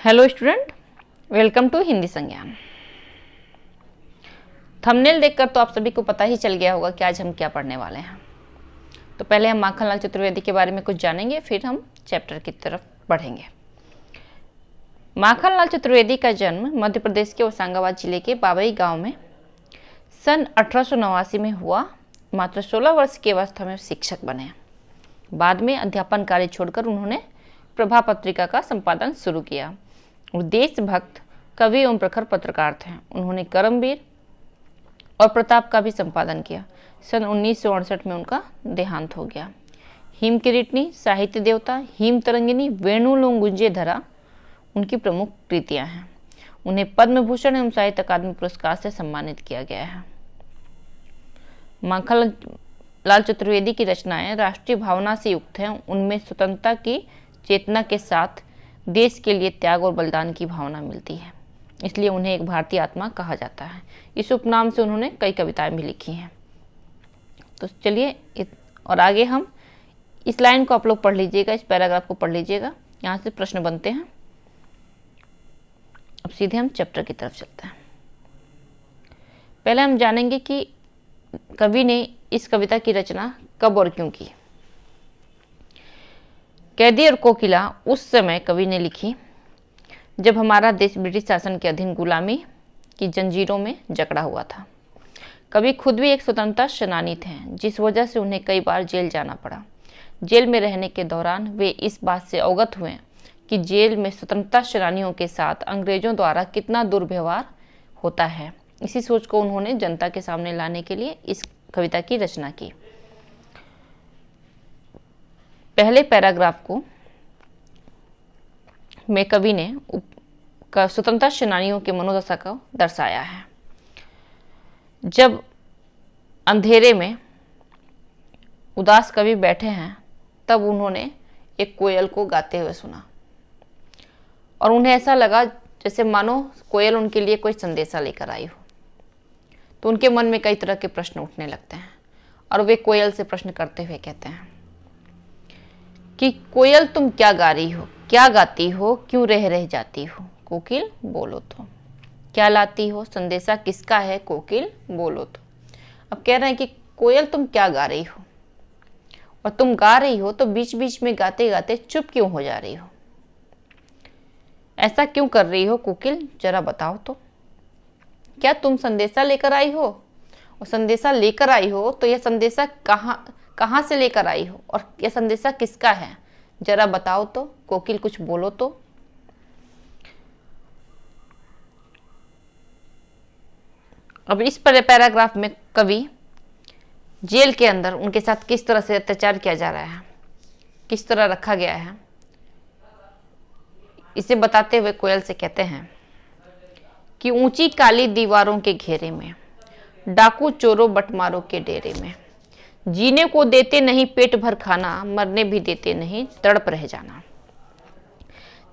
Hello student, welcome to Hindi Sangyan. Thumbnail देखकर तो आप सभी को पता ही चल गया होगा कि आज हम क्या पढ़ने वाले हैं। तो पहले हम माखनलाल चतुर्वेदी के बारे में कुछ जानेंगे, फिर हम चैप्टर की तरफ बढ़ेंगे। माखनलाल चतुर्वेदी का जन्म मध्य प्रदेश के होशंगाबाद जिले के बाबई गांव में सन 1889 में हुआ। मात्र 16 वर्ष की अवस्था में शिक्षक बने। बाद में अध्यापन कार्य छोड़कर उन्होंने प्रभा पत्रिका का संपादन शुरू किया और देशभक्त कवि एवं प्रखर पत्रकार थे। उन्होंने कर्मवीर और प्रताप का भी संपादन किया। सन 1968 में उनका देहांत हो गया। हिम किरीटनी, साहित्य देवता, हिम तरंगिनी, वेणु लों गुंजे धरा उनकी प्रमुख कृतियां हैं। उन्हें पद्म भूषण एवं साहित्य अकादमी पुरस्कार से सम्मानित किया गया है। माखनलाल चतुर्वेदी की रचनाएं राष्ट्रीय भावना से युक्त हैं। उनमें स्वतंत्रता की चेतना के साथ देश के लिए त्याग और बलिदान की भावना मिलती है, इसलिए उन्हें एक भारतीय आत्मा कहा जाता है। इस उपनाम से उन्होंने कई कविताएं भी लिखी हैं। तो चलिए और आगे हम इस लाइन को आप लोग पढ़ लीजिएगा, इस पैराग्राफ को पढ़ लीजिएगा। यहाँ से प्रश्न बनते हैं। अब सीधे हम चैप्टर की तरफ चलते हैं। पहले हम जानेंगे कि कवि ने इस कविता की रचना कब और क्यों की। कैदी और कोकिला उस समय कवि ने लिखी जब हमारा देश ब्रिटिश शासन के अधीन गुलामी की जंजीरों में जकड़ा हुआ था। कवि खुद भी एक स्वतंत्रता सेनानी थे, जिस वजह से उन्हें कई बार जेल जाना पड़ा। जेल में रहने के दौरान वे इस बात से अवगत हुए कि जेल में स्वतंत्रता सेनानियों के साथ अंग्रेजों द्वारा कितना दुर्व्यवहार होता है। इसी सोच को उन्होंने जनता के सामने लाने के लिए इस कविता की रचना की। पहले पैराग्राफ को में कवि ने स्वतंत्रता सेनानियों के मनोदशा को दर्शाया है। जब अंधेरे में उदास कवि बैठे हैं, तब उन्होंने एक कोयल को गाते हुए सुना और उन्हें ऐसा लगा जैसे मानो कोयल उनके लिए कोई संदेशा लेकर आई हो। तो उनके मन में कई तरह के प्रश्न उठने लगते हैं और वे कोयल से प्रश्न करते हुए कहते हैं कि कोयल तुम क्या गा रही हो, क्या गाती हो, क्यों रह रह जाती हो? कोकिल बोलो तो। क्या लाती हो, संदेशा किसका है? कोकिल बोलो तो। अब कह रहे हैं कि कोयल तुम क्या गा रही हो, और तुम गा रही हो तो बीच बीच में गाते गाते चुप क्यों हो जा रही हो? ऐसा क्यों कर रही हो कोकिल, जरा बताओ तो। क्या तुम संदेशा लेकर आई हो? और संदेशा लेकर आई हो तो यह संदेशा कहाँ से लेकर आई हो, और यह संदेशा किसका है? जरा बताओ तो। कोकिल कुछ बोलो तो। अब इस पैराग्राफ में कवि जेल के अंदर उनके साथ किस तरह से अत्याचार किया जा रहा है, किस तरह रखा गया है, इसे बताते हुए कोयल से कहते हैं कि ऊंची काली दीवारों के घेरे में, डाकू चोरों बटमारों के डेरे में, जीने को देते नहीं पेट भर खाना, मरने भी देते नहीं तड़प रह जाना।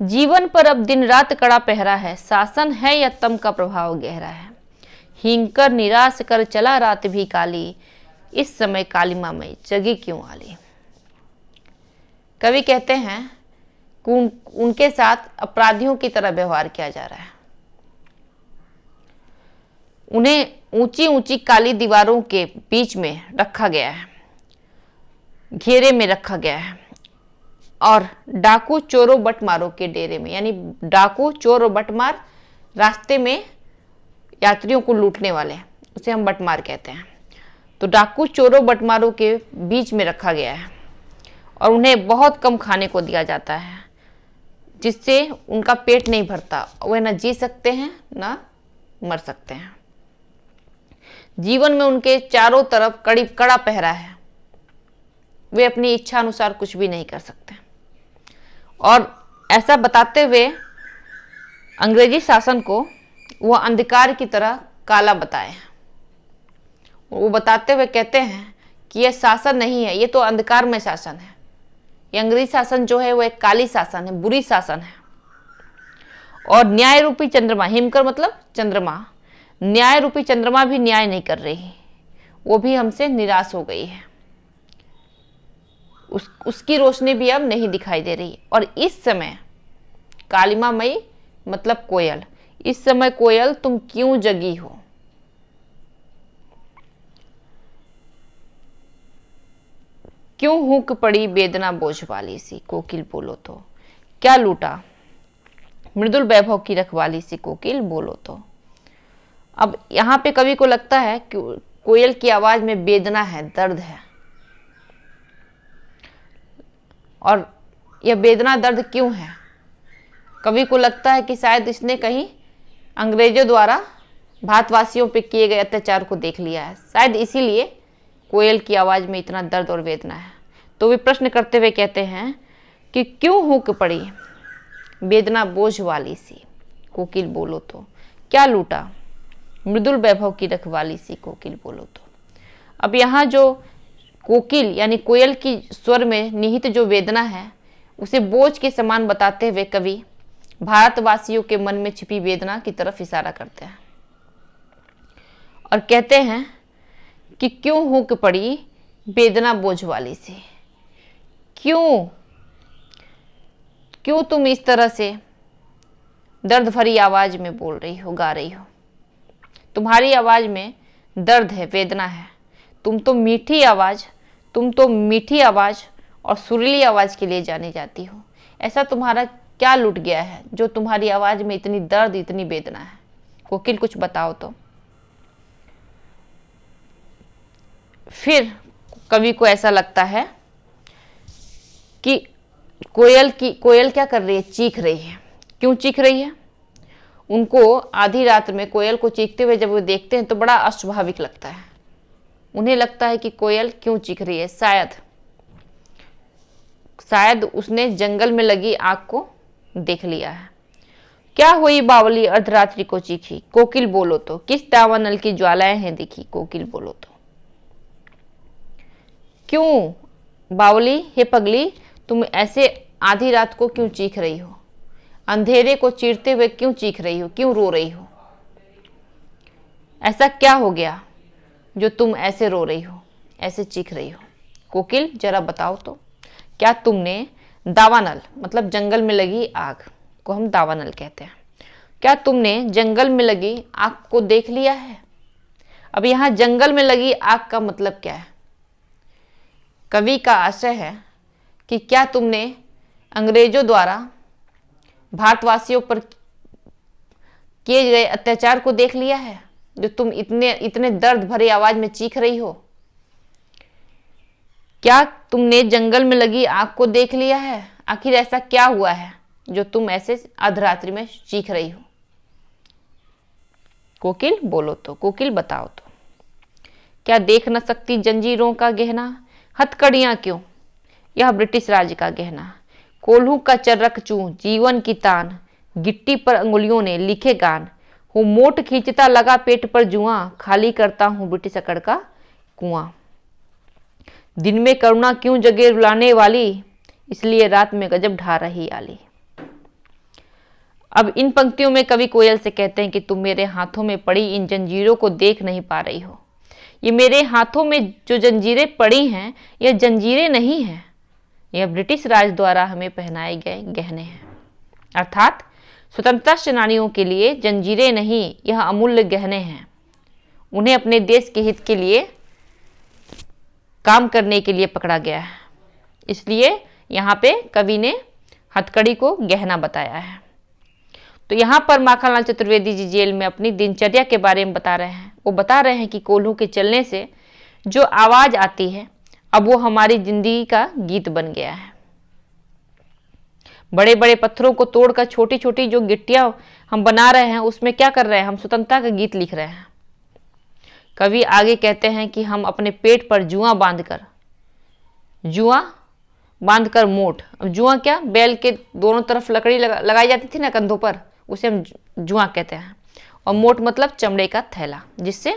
जीवन पर अब दिन रात कड़ा पहरा है, शासन है या तम का प्रभाव गहरा है। हींग कर निराश कर चला रात भी काली, इस समय कालिमा मई जगी क्यों आली। कवि कहते हैं कि उनके साथ अपराधियों की तरह व्यवहार किया जा रहा है। उन्हें ऊंची ऊंची काली दीवारों के बीच में रखा गया है, घेरे में रखा गया है, और डाकू चोरों बटमारों के डेरे में, यानी डाकू चोर और बटमार रास्ते में यात्रियों को लूटने वाले, उसे हम बटमार कहते हैं। तो डाकू चोरों बटमारों के बीच में रखा गया है और उन्हें बहुत कम खाने को दिया जाता है, जिससे उनका पेट नहीं भरता। वे न जी सकते हैं न मर सकते हैं। जीवन में उनके चारों तरफ कड़ा पहरा है। वे अपनी इच्छा अनुसार कुछ भी नहीं कर सकते। और ऐसा बताते हुए अंग्रेजी शासन को वह अंधकार की तरह काला बताए। वो बताते हुए कहते हैं कि यह शासन नहीं है, ये तो अंधकार में शासन है। ये अंग्रेजी शासन जो है वो एक काली शासन है, बुरी शासन है। और न्याय रूपी चंद्रमा, हिमकर मतलब चंद्रमा, न्याय रूपी चंद्रमा भी न्याय नहीं कर रही, वो भी हमसे निराश हो गई है। उसकी रोशनी भी अब नहीं दिखाई दे रही। और इस समय कालिमा मई मतलब कोयल। इस समय कोयल तुम क्यों जगी हो? क्यों हुक पड़ी बेदना बोझ वाली सी, कोकिल बोलो तो। क्या लूटा मृदुल वैभव की रखवाली सी, कोकिल बोलो तो। अब यहाँ पे कवि को लगता है कि कोयल की आवाज में वेदना है, दर्द है, और यह वेदना दर्द क्यों है? कवि को लगता है कि शायद इसने कहीं अंग्रेजों द्वारा भारतवासियों पे किए गए अत्याचार को देख लिया है, शायद इसीलिए कोयल की आवाज में इतना दर्द और वेदना है। तो वे प्रश्न करते हुए कहते हैं कि क्यों हुक पड़ी वेदना बोझ वाली सी, कोकिल बोलो तो। क्या लूटा मृदुल वैभव की रखवाली सी, कोकिल बोलो तो। अब यहाँ जो कोकिल यानी कोयल की स्वर में निहित जो वेदना है उसे बोझ के समान बताते हुए कवि भारतवासियों के मन में छिपी वेदना की तरफ इशारा करते हैं और कहते हैं कि क्यों हुक पड़ी वेदना बोझ वाली सी। क्यों क्यों तुम इस तरह से दर्द भरी आवाज में बोल रही हो, गा रही हो? तुम्हारी आवाज में दर्द है, वेदना है। तुम तो मीठी आवाज और सुरीली आवाज के लिए जानी जाती हो। ऐसा तुम्हारा क्या लुट गया है जो तुम्हारी आवाज में इतनी दर्द, इतनी वेदना है? कोकिल कुछ बताओ तो। फिर कवि को ऐसा लगता है कि कोयल क्या कर रही है? चीख रही है। क्यों चीख रही है? उनको आधी रात में कोयल को चीखते हुए जब वो देखते हैं तो बड़ा अस्वाभाविक लगता है। उन्हें लगता है कि कोयल क्यों चीख रही है। शायद उसने जंगल में लगी आग को देख लिया है। क्या हुई बावली अर्धरात्रि को चीखी, कोकिल बोलो तो। किस दावानल की ज्वालाएं हैं दिखी, कोकिल बोलो तो। क्यों बावली, हे पगली, तुम ऐसे आधी रात को क्यों चीख रही हो? अंधेरे को चीरते हुए क्यों चीख रही हो? क्यों रो रही हो? ऐसा क्या हो गया जो तुम ऐसे रो रही हो, ऐसे चीख रही हो? कोकिल जरा बताओ तो। क्या तुमने दावानल मतलब जंगल में लगी आग को हम दावानल कहते हैं, क्या तुमने जंगल में लगी आग को देख लिया है? अब यहाँ जंगल में लगी आग का मतलब क्या है? कवि का आशय है कि क्या तुमने अंग्रेजों द्वारा भारतवासियों पर किए गए अत्याचार को देख लिया है जो तुम इतने दर्द भरी आवाज में चीख रही हो? क्या तुमने जंगल में लगी आग को देख लिया है? आखिर ऐसा क्या हुआ है जो तुम ऐसे अर्धरात्रि में चीख रही हो? कोकिल बोलो तो, कोकिल बताओ तो। क्या देख न सकती जंजीरों का गहना, हथकड़ियां क्यों यह ब्रिटिश राज का गहना? कोल्हू का चर्रक चूं जीवन की तान, गिट्टी पर अंगुलियों ने लिखे गान। हूँ मोट खींचता लगा पेट पर जुआ, खाली करता हूँ ब्रिटिश अकड़ का कुआं। दिन में करुणा क्यों जगे रुलाने वाली, इसलिए रात में गजब ढा रही आली। अब इन पंक्तियों में कवि कोयल से कहते हैं कि तुम मेरे हाथों में पड़ी इन जंजीरों को देख नहीं पा रही हो। ये मेरे हाथों में जो जंजीरें पड़ी हैं यह जंजीरें नहीं हैं, यह ब्रिटिश राज द्वारा हमें पहनाए गए गहने हैं। अर्थात स्वतंत्रता सेनानियों के लिए जंजीरें नहीं, यह अमूल्य गहने हैं। उन्हें अपने देश के हित के लिए काम करने के लिए पकड़ा गया है, इसलिए यहाँ पे कवि ने हथकड़ी को गहना बताया है। तो यहाँ पर माखनलाल चतुर्वेदी जी जेल में अपनी दिनचर्या के बारे में बता रहे हैं। वो बता रहे हैं कि कोल्हू के चलने से जो आवाज आती है अब वो हमारी जिंदगी का गीत बन गया है। बड़े बड़े पत्थरों को तोड़कर छोटी छोटी जो गिट्टियां हम बना रहे हैं उसमें क्या कर रहे हैं? हम स्वतंत्रता का गीत लिख रहे हैं। कवि आगे कहते हैं कि हम अपने पेट पर जुआ बांधकर मोट। अब जुआ क्या? बैल के दोनों तरफ लकड़ी लगाई जाती थी ना कंधों पर, उसे हम जुआ कहते हैं। और मोट मतलब चमड़े का थैला जिससे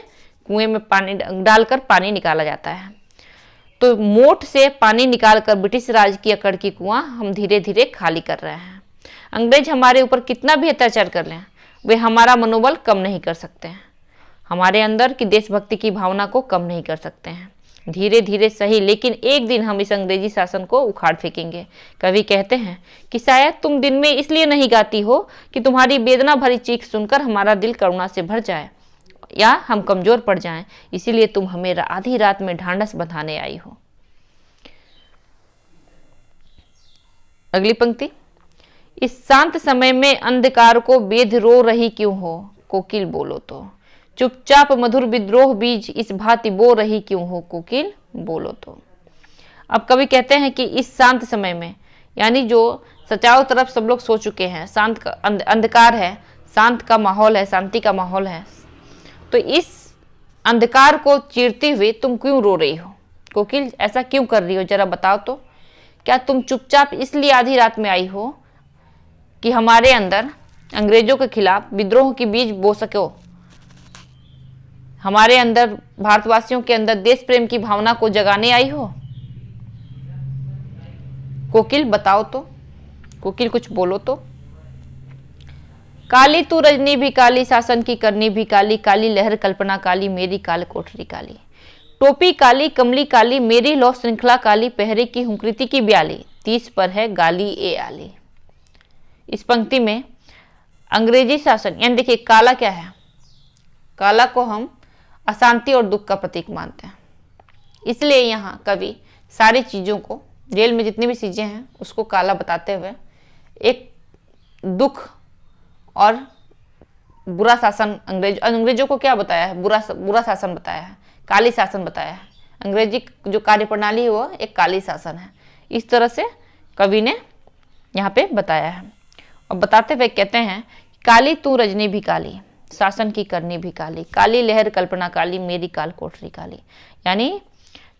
कुएं में पानी डालकर पानी निकाला जाता है। तो मोट से पानी निकालकर ब्रिटिश राज की अकड़ की कुआं हम धीरे धीरे खाली कर रहे हैं। अंग्रेज हमारे ऊपर कितना भी अत्याचार कर लें वे हमारा मनोबल कम नहीं कर सकते हैं, हमारे अंदर की देशभक्ति की भावना को कम नहीं कर सकते हैं। धीरे धीरे सही, लेकिन एक दिन हम इस अंग्रेजी शासन को उखाड़ फेंकेंगे। कवि कहते हैं कि शायद तुम दिन में इसलिए नहीं गाती हो कि तुम्हारी वेदना भरी चीख सुनकर हमारा दिल करुणा से भर जाए या हम कमजोर पड़ जाएं, इसीलिए तुम हमें आधी रात में ढांढस बंधाने आई हो। अगली पंक्ति, इस शांत समय में अंधकार को बेध रो रही क्यों हो, कोकिल बोलो तो। चुपचाप मधुर विद्रोह बीज इस भांति बो रही क्यों हो, कोकिल बोलो तो। अब कवि कहते हैं कि इस शांत समय में, यानी जो चारों तरफ सब लोग सो चुके हैं, शांत का अंधकार है, शांत का माहौल है, शांति का माहौल है, तो इस अंधकार को चीरते हुए तुम क्यों रो रही हो कोकिल, ऐसा क्यों कर रही हो, जरा बताओ तो। क्या तुम चुपचाप इसलिए आधी रात में आई हो कि हमारे अंदर अंग्रेजों के खिलाफ विद्रोह की बीज बो सको, हमारे अंदर, भारतवासियों के अंदर देश प्रेम की भावना को जगाने आई हो? कोकिल बताओ तो, कोकिल कुछ बोलो तो। काली तू रजनी भी काली, शासन की करनी भी काली, काली लहर कल्पना काली, मेरी काल कोठरी काली। टोपी काली, कमली काली, मेरी लौ श्रृंखला काली, पहरे की हुंकृति की ब्याली, 30 पर है गाली ए आली। इस पंक्ति में अंग्रेजी शासन, यानी देखिए काला क्या है, काला को हम अशांति और दुख का प्रतीक मानते हैं, इसलिए यहाँ कवि सारी चीज़ों को, जेल में जितनी भी चीज़ें हैं उसको काला बताते हुए एक दुख और बुरा शासन, अंग्रेजों को क्या बताया है, बुरा शासन बताया है, काली शासन बताया है। अंग्रेजी जो कार्यप्रणाली है वो एक काली शासन है, इस तरह से कवि ने यहाँ पे बताया है। और बताते हुए कहते हैं, काली तू रजनी भी काली, शासन की करनी भी काली, काली लहर कल्पना काली, मेरी काल कोठरी काली। यानी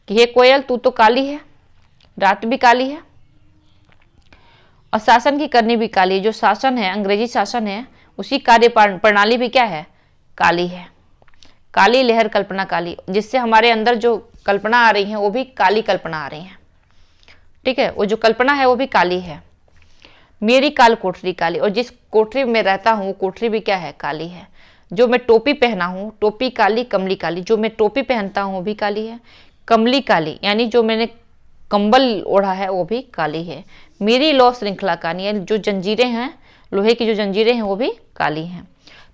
कि हे कोयल, तू तो काली है, रात भी काली है और शासन की करनी भी काली। जो शासन है, अंग्रेजी शासन है, उसी कार्य प्रणाली भी क्या है, काली है। काली लहर कल्पना काली, जिससे हमारे अंदर जो कल्पना आ रही है वो भी काली कल्पना आ रही है, ठीक है, वो जो कल्पना है वो भी काली है। मेरी काल कोठरी काली, और जिस कोठरी में रहता हूँ वो कोठरी भी क्या है, काली है। जो मैं टोपी पहना हूँ, टोपी काली, कमली काली, जो मैं टोपी पहनता हूँ वो भी काली है। कमली काली, यानी जो मैंने कंबल ओढ़ा है वो भी काली है। मेरी लौ श्रृंखला काली, यानी जो जंजीरें हैं, लोहे की जो जंजीरें हैं वो भी काली हैं।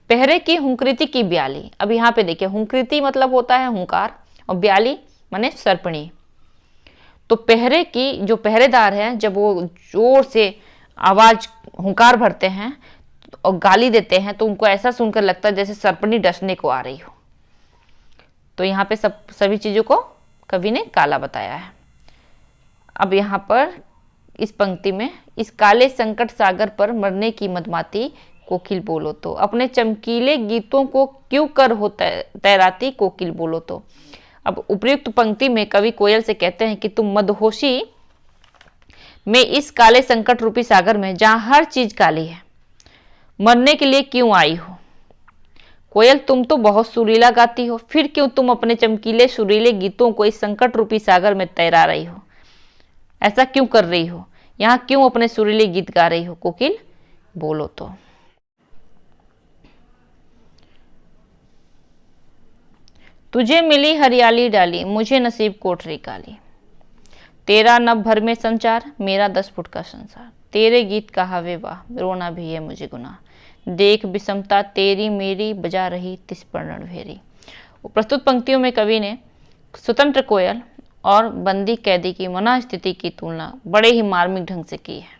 पहरे की हुंकृति की ब्याली, अब यहाँ पे देखिए हुंकृति मतलब होता है हुंकार, और ब्याली माने सर्पणी। तो पहरे की जो पहरेदार है, जब वो जोर से आवाज हुंकार भरते हैं और गाली देते हैं तो उनको ऐसा सुनकर लगता है जैसे सर्पणी डसने को आ रही हो। तो यहाँ पे सभी चीजों को कवि ने काला बताया है। अब यहाँ पर इस पंक्ति में, इस काले संकट सागर पर मरने की मदमाती, कोकिल बोलो तो। अपने चमकीले गीतों को क्यों कर हो तैराती, कोकिल बोलो तो। अब उपयुक्त पंक्ति में कवि कोयल से कहते हैं कि तुम मदहोशी में इस काले संकट रूपी सागर में, जहां हर चीज काली है, मरने के लिए क्यों आई हो। कोयल, तुम तो बहुत सुरीला गाती हो, फिर क्यों तुम अपने चमकीले सुरीले गीतों को इस संकट रूपी सागर में तैरा रही हो, ऐसा क्यों कर रही हो, यहाँ क्यों अपने सुरीले गीत गा रही हो, कोकिल बोलो तो। तुझे मिली हरियाली डाली, मुझे नसीब कोठरी काली, तेरा नभ भर में संचार, मेरा 10 फुट का संसार, तेरे गीत का हवे वाह, रोना भी है मुझे गुनाह, देख विषमता तेरी मेरी, बजा रही तिस पर रणभेरी। प्रस्तुत पंक्तियों में कवि ने स्वतंत्र कोयल और बंदी कैदी की मनःस्थिति की तुलना बड़े ही मार्मिक ढंग से की है।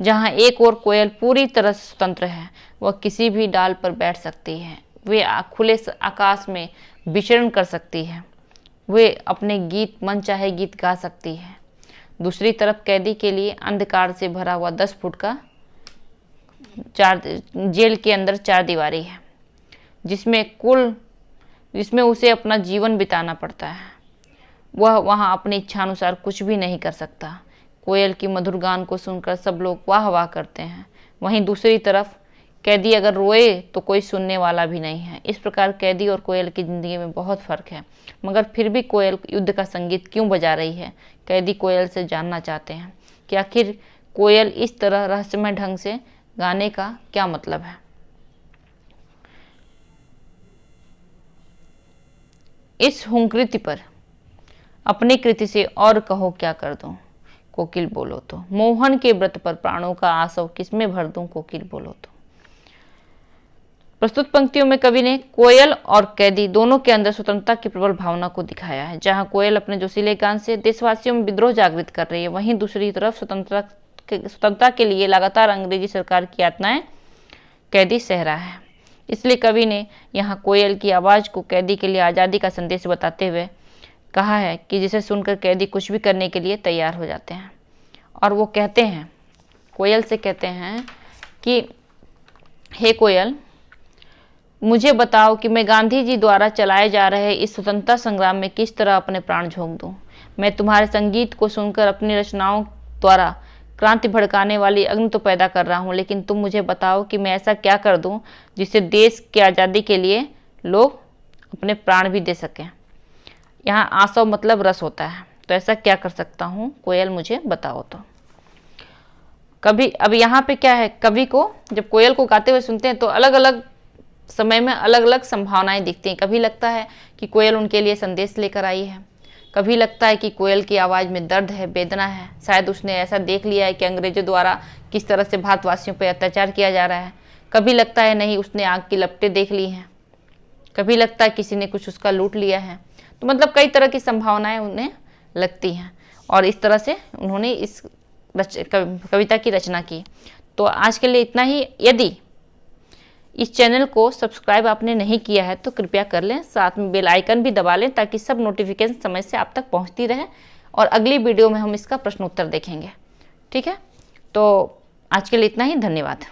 जहाँ एक और कोयल पूरी तरह से स्वतंत्र है, वह किसी भी डाल पर बैठ सकती है, वे खुले आकाश में विचरण कर सकती है, वे अपने गीत, मन चाहे गीत गा सकती है। दूसरी तरफ कैदी के लिए अंधकार से भरा हुआ 10 फुट का जेल के अंदर 4 दीवारी है, जिसमें उसे अपना जीवन बिताना पड़ता है। वह वहाँ अपनी इच्छानुसार कुछ भी नहीं कर सकता। कोयल की मधुर गान को सुनकर सब लोग वाह वाह करते हैं, वहीं दूसरी तरफ कैदी अगर रोए तो कोई सुनने वाला भी नहीं है। इस प्रकार कैदी और कोयल की ज़िंदगी में बहुत फ़र्क है, मगर फिर भी कोयल युद्ध का संगीत क्यों बजा रही है। कैदी कोयल से जानना चाहते हैं कि आखिर कोयल इस तरह रहस्यमय ढंग से गाने का क्या मतलब है। इस हुंकृति पर अपनी कृति से और कहो क्या कर दूं, कोकिल बोलो तो। मोहन के व्रत पर प्राणों का आसव किसमें भर दूं, कोकिल बोलो तो। प्रस्तुत पंक्तियों में कवि ने कोयल और कैदी दोनों के अंदर स्वतंत्रता की प्रबल भावना को दिखाया है। जहां कोयल अपने जोशीले गान से देशवासियों में विद्रोह जागृत कर रही है, वहीं दूसरी तरफ स्वतंत्रता के लिए लगातार अंग्रेजी सरकार की यातनाएं कैदी सह रहा है। इसलिए कवि ने यहाँ कोयल की आवाज़ को कैदी के लिए आज़ादी का संदेश बताते हुए कहा है कि जिसे सुनकर कैदी कुछ भी करने के लिए तैयार हो जाते हैं। और वो कहते हैं, कोयल से कहते हैं कि हे कोयल, मुझे बताओ कि मैं गांधी जी द्वारा चलाए जा रहे इस स्वतंत्रता संग्राम में किस तरह अपने प्राण झोंक दूं। मैं तुम्हारे संगीत को सुनकर अपनी रचनाओं द्वारा क्रांति भड़काने वाली अग्नि तो पैदा कर रहा हूं, लेकिन तुम मुझे बताओ कि मैं ऐसा क्या कर दूं जिससे देश की आज़ादी के लिए लोग अपने प्राण भी दे सकें। यहाँ आसव मतलब रस होता है, तो ऐसा क्या कर सकता हूँ कोयल, मुझे बताओ तो। कभी अब यहाँ पे क्या है, कवि को जब कोयल को गाते हुए सुनते हैं तो अलग अलग समय में अलग अलग संभावनाएं दिखती हैं। कभी लगता है कि कोयल उनके लिए संदेश लेकर आई है, कभी लगता है कि कोयल की आवाज़ में दर्द है, वेदना है, शायद उसने ऐसा देख लिया है कि अंग्रेजों द्वारा किस तरह से भारतवासियों पर अत्याचार किया जा रहा है। कभी लगता है नहीं, उसने आग की लपटें देख ली हैं। कभी लगता है किसी ने कुछ उसका लूट लिया है। तो मतलब कई तरह की संभावनाएं उन्हें लगती हैं और इस तरह से उन्होंने इस कविता की रचना की। तो आज के लिए इतना ही। यदि इस चैनल को सब्सक्राइब आपने नहीं किया है तो कृपया कर लें, साथ में बेल आइकन भी दबा लें ताकि सब नोटिफिकेशन समय से आप तक पहुंचती रहे और अगली वीडियो में हम इसका प्रश्न उत्तर देखेंगे। ठीक है, तो आज के लिए इतना ही। धन्यवाद।